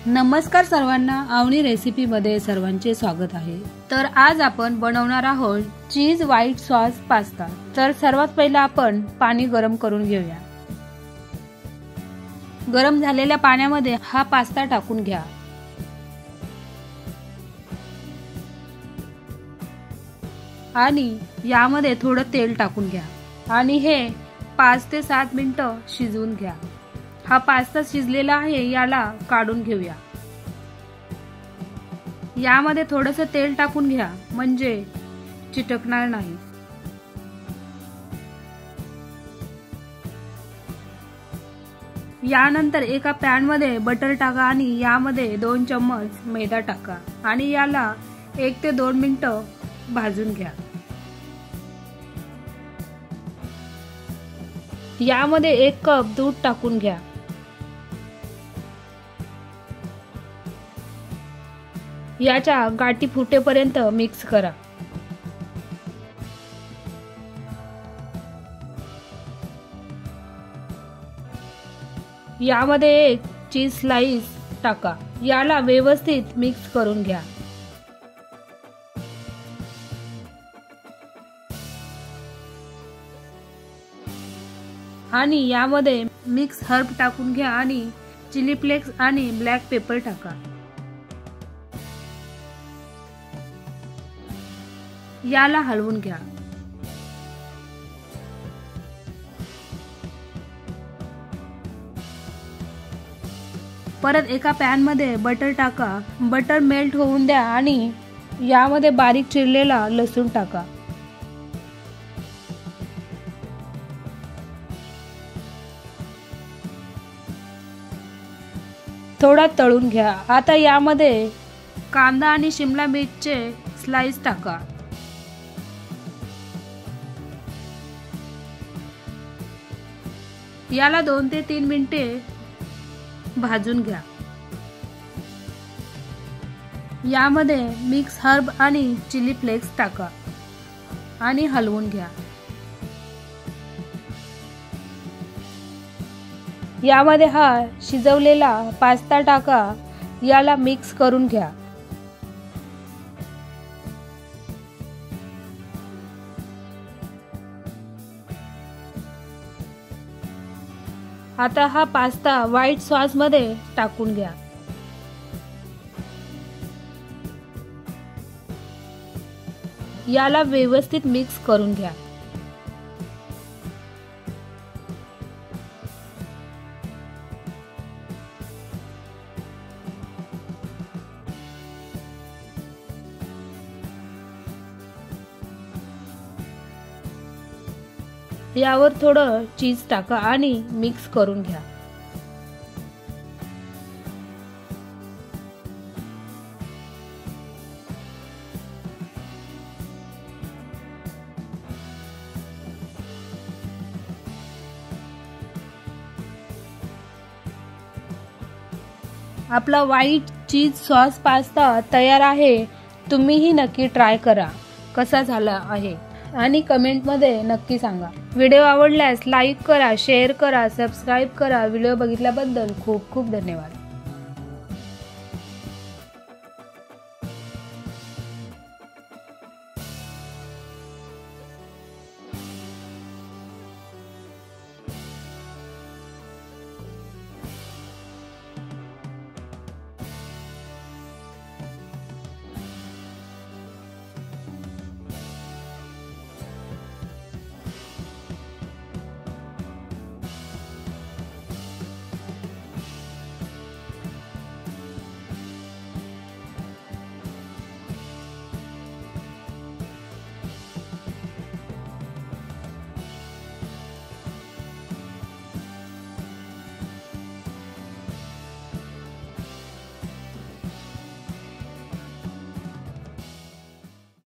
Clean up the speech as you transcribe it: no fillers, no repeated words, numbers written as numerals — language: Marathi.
नमस्कार सर्वांना, आवनी रेसिपी मध्ये सर्वांचे स्वागत आहे। तर आज आपण बनवणार आहोत चीज व्हाईट सॉस पास्ता। तर सर्वात पहिला आपण पाणी गरम करून घेऊया। गरम झालेल्या पाण्यामध्ये हा पास्ता टाकून घ्या आणि यामध्ये थोडं तेल टाकून घ्या आणि हे 5 ते 7 मिनिटं शिजवून घ्या। हा पास्ता शिजलेला आहे, याला काढून घेऊया। यामध्ये थोडंसं तेल टाकून घ्या म्हणजे चिटकणार नाही। यानंतर एका पॅन मध्ये बटर टाका आणि यामध्ये 2 चम्मच मैदा टाका आणि याला 1 ते 2 मिनिटं भाजून घ्या। यामध्ये 1 कप दूध टाकून घ्या। याच्या गाठी फुटेपर्यंत मिक्स करा। यामध्ये 1 चीज स्लाइस टाका, याला व्यवस्थित मिक्स करून घ्या। आणि यामध्ये मिक्स हर्ब टाकून घ्या आणि चिली फ्लेक्स आणि ब्लॅक पेपर टाका। याला हलवून घ्या। परत एका पॅन मध्ये बटर टाका, बटर मेल्ट होऊन द्या आणि यामध्ये बारीक चिरलेला लसूण टाका। थोडा तळून घ्या। आता यामध्ये कांदा आणि शिमला मिरचीचे स्लाइस टाका। याला 2 ते 3 मिनिटे भाजून घ्या। यामध्ये मिक्स हर्ब आणि चिली फ्लेक्स टाका आणि हलवून घ्या। यामध्ये हा शिजवलेला पास्ता टाका, याला मिक्स करून घ्या। आता हा पास्ता व्हाईट सॉस मध्ये टाकून घ्या। याला व्यवस्थित मिक्स करून घ्या। यावर थोडं चीज टाका आणि मिक्स करून घ्या। आपला व्हाईट चीज सॉस पास्ता तयार आहे। तुम्हीही नक्की ट्राय करा कसा झाला आहे आणि कमेंट मध्ये नक्की सांगा। व्हिडिओ आवडल्यास लाईक करा, शेअर करा, सबस्क्राइब करा। व्हिडिओ बघितल्याबद्दल खूप खूप धन्यवाद।